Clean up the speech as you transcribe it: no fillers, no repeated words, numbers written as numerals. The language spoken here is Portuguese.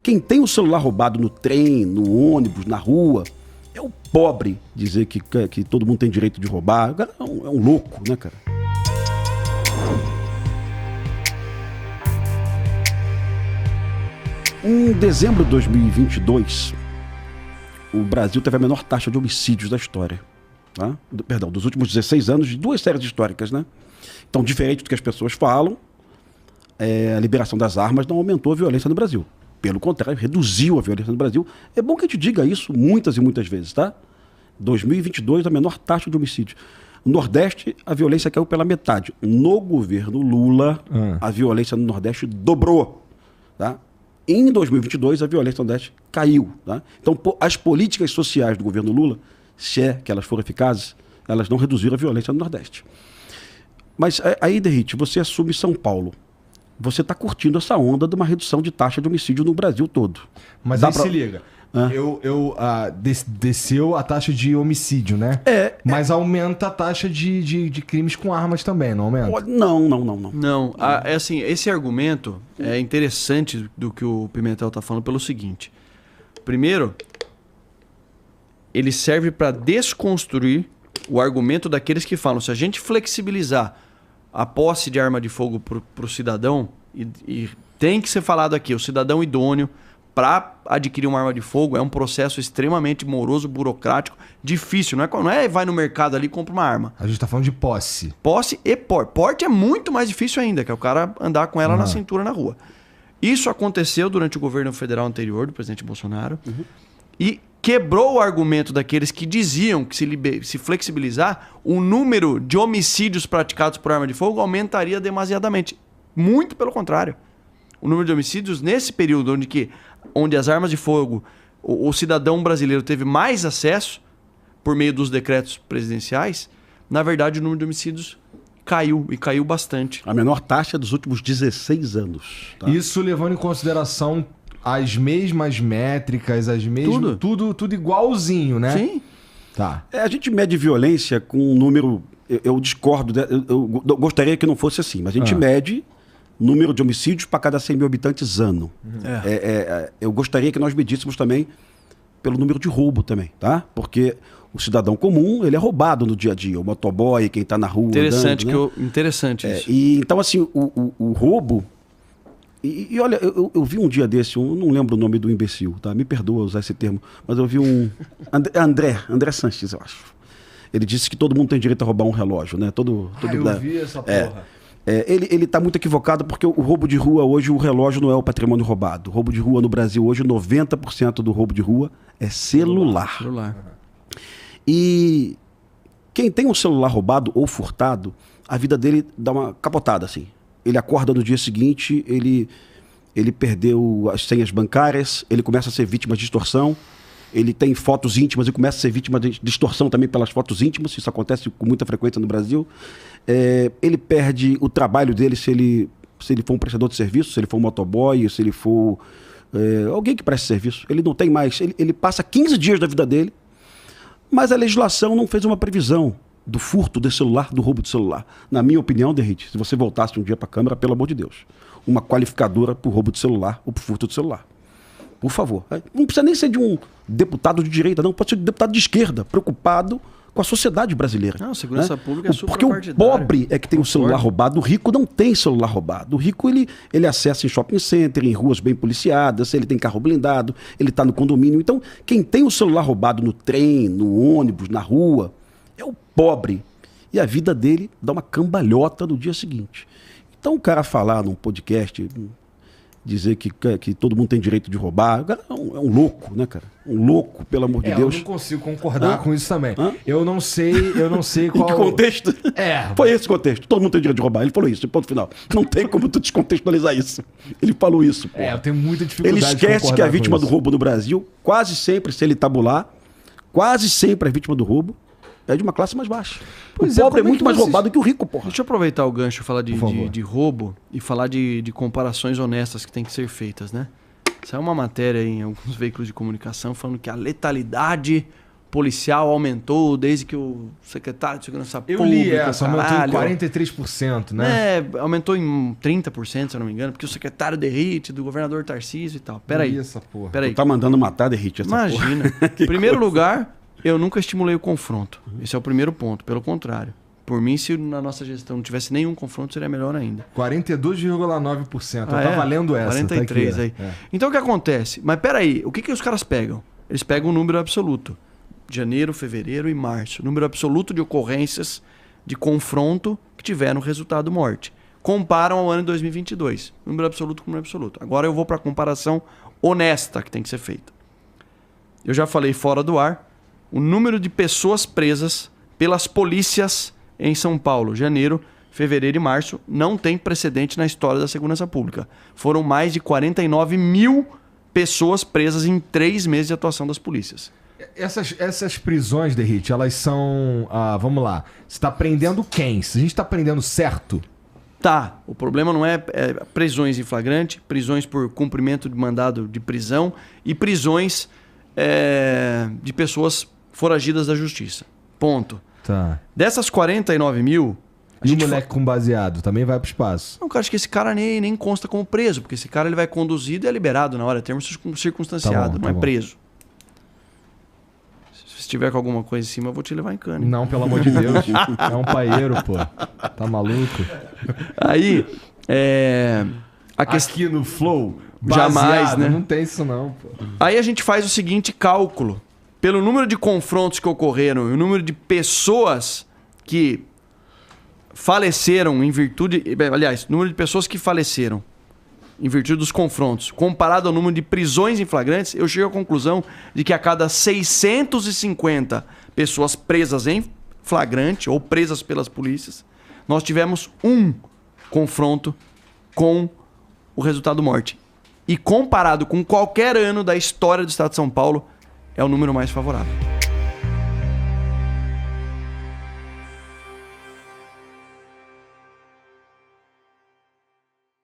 quem tem o celular roubado no trem, no ônibus, na rua, é o pobre dizer que todo mundo tem direito de roubar. O cara é um louco, né, cara? Em dezembro de 2022, o Brasil teve a menor taxa de homicídios da história. Tá? Perdão, dos últimos 16 anos, de 2 séries históricas, né? Então, diferente do que as pessoas falam, a liberação das armas não aumentou a violência no Brasil. Pelo contrário, reduziu a violência no Brasil. É bom que a gente diga isso muitas e muitas vezes, tá? 2022, a menor taxa de homicídios. No Nordeste, a violência caiu pela metade. No governo Lula, a violência no Nordeste dobrou, tá? Em 2022, a violência no Nordeste caiu, tá? Então, as políticas sociais do governo Lula, se é que elas foram eficazes, elas não reduziram a violência no Nordeste. Mas aí, Derrite, você assume São Paulo. Você está curtindo essa onda de uma redução de taxa de homicídio no Brasil todo. Mas aí se liga. Desceu a taxa de homicídio, né? Mas aumenta a taxa de crimes com armas também, não aumenta? Não. Não, é assim, esse argumento é interessante do que o Pimentel está falando pelo seguinte. Primeiro, ele serve para desconstruir o argumento daqueles que falam, se a gente flexibilizar a posse de arma de fogo para o cidadão, e tem que ser falado aqui, o cidadão idôneo para adquirir uma arma de fogo é um processo extremamente moroso, burocrático, difícil. Não é vai no mercado ali e compra uma arma. A gente está falando de posse. Posse e porte. Porte é muito mais difícil ainda, que é o cara andar com ela na cintura na rua. Isso aconteceu durante o governo federal anterior, do presidente Bolsonaro, e quebrou o argumento daqueles que diziam que se flexibilizar, o número de homicídios praticados por arma de fogo aumentaria demasiadamente. Muito pelo contrário. O número de homicídios nesse período onde as armas de fogo, o cidadão brasileiro teve mais acesso por meio dos decretos presidenciais, na verdade o número de homicídios caiu, e caiu bastante. A menor taxa dos últimos 16 anos. Tá? Isso levando em consideração as mesmas métricas, as mesmas... Tudo igualzinho, né? Sim. Tá. A gente mede violência com um número... Eu discordo, eu gostaria que não fosse assim, mas a gente mede número de homicídios para cada 100 mil habitantes ano. Eu gostaria que nós medíssemos também pelo número de roubo também, tá? Porque o cidadão comum, ele é roubado no dia a dia. O motoboy, quem está na rua Interessante, andando, né? Interessante isso. Então, assim, o roubo... E olha, eu vi um dia desse, eu não lembro o nome do imbecil, tá? Me perdoa usar esse termo, mas eu vi um... André Sanches, eu acho. Ele disse que todo mundo tem direito a roubar um relógio, né? Eu vi essa porra. Ele está muito equivocado porque o roubo de rua hoje, o relógio não é o patrimônio roubado. O roubo de rua no Brasil hoje, 90% do roubo de rua é celular. E quem tem um celular roubado ou furtado, a vida dele dá uma capotada, assim. Ele acorda no dia seguinte, ele perdeu as senhas bancárias, ele começa a ser vítima de extorsão, ele tem fotos íntimas e começa a ser vítima de extorsão também pelas fotos íntimas, isso acontece com muita frequência no Brasil. Ele perde o trabalho dele se ele for um prestador de serviço, se ele for um motoboy, se ele for alguém que presta serviço. Ele não tem mais, ele passa 15 dias da vida dele, mas a legislação não fez uma previsão do furto de celular, do roubo de celular. Na minha opinião, Derrite, se você voltasse um dia para a Câmara, pelo amor de Deus, uma qualificadora para o roubo de celular ou para o furto de celular. Por favor. Não precisa nem ser de um deputado de direita, não. Pode ser de um deputado de esquerda, preocupado com a sociedade brasileira. Não, segurança pública é super Porque o pobre é que tem o celular roubado, o rico não tem celular roubado. O rico, ele acessa em shopping center, em ruas bem policiadas, ele tem carro blindado, ele está no condomínio. Então, quem tem o celular roubado no trem, no ônibus, na rua, é o pobre. E a vida dele dá uma cambalhota no dia seguinte. Então, o cara falar num podcast... dizer que todo mundo tem direito de roubar. É um louco, né, cara? Um louco, pelo amor de Deus. Eu não consigo concordar com isso também. Eu não sei qual... Em que contexto? Foi esse contexto. Todo mundo tem direito de roubar. Ele falou isso, ponto final. Não tem como tu descontextualizar isso. Ele falou isso, pô. Eu tenho muita dificuldade de concordar. Ele esquece que a vítima do roubo no Brasil, quase sempre, se ele tabular, quase sempre a vítima do roubo é de uma classe mais baixa. O pobre é muito mais roubado que o rico, porra. Deixa eu aproveitar o gancho e falar de roubo e falar de comparações honestas que tem que ser feitas, né? Saiu uma matéria em alguns veículos de comunicação falando que a letalidade policial aumentou desde que o secretário de Segurança Pública... Eu li essa, aumentou em 43%, né? Aumentou em 30%, se eu não me engano, porque o secretário Derrite, do governador Tarcísio e tal. Peraí. Essa porra. Peraí. Tu tá mandando matar Derrite essa Imagina. Em primeiro lugar, eu nunca estimulei o confronto. Esse é o primeiro ponto. Pelo contrário. Por mim, se na nossa gestão não tivesse nenhum confronto, seria melhor ainda. 42,9%. Tá valendo essa. 43 tá aqui, aí. Então o que acontece? Mas peraí, o que os caras pegam? Eles pegam o número absoluto. Janeiro, fevereiro e março. Número absoluto de ocorrências de confronto que tiveram resultado morte. Comparam ao ano de 2022. Número absoluto com número absoluto. Agora eu vou para a comparação honesta que tem que ser feita. Eu já falei fora do ar. O número de pessoas presas pelas polícias em São Paulo, janeiro, fevereiro e março, não tem precedente na história da segurança pública. Foram mais de 49 mil pessoas presas em 3 meses de atuação das polícias. Essas prisões, Derrite, elas são... vamos lá. Você está prendendo quem? Se a gente está prendendo certo... Tá. O problema não é prisões em flagrante, prisões por cumprimento de mandado de prisão e prisões de pessoas foragidas da justiça. Ponto. Tá. Dessas 49 mil... E o moleque com baseado também vai pro espaço? Não, cara, acho que esse cara nem consta como preso, porque esse cara ele vai conduzido e é liberado na hora, é termo circunstanciado, não é preso. Se tiver com alguma coisa em cima, eu vou te levar em cana. Não, pelo amor de Deus. É um paeiro, pô. Tá maluco? Aí, Aqui no Flow, jamais, né? Não tem isso não, pô. Aí a gente faz o seguinte cálculo. Pelo número de confrontos que ocorreram e o número de pessoas que faleceram em virtude... Aliás, número de pessoas que faleceram em virtude dos confrontos, comparado ao número de prisões em flagrantes, eu chego à conclusão de que a cada 650 pessoas presas em flagrante ou presas pelas polícias, nós tivemos um confronto com o resultado morte. E comparado com qualquer ano da história do Estado de São Paulo, é o número mais favorável.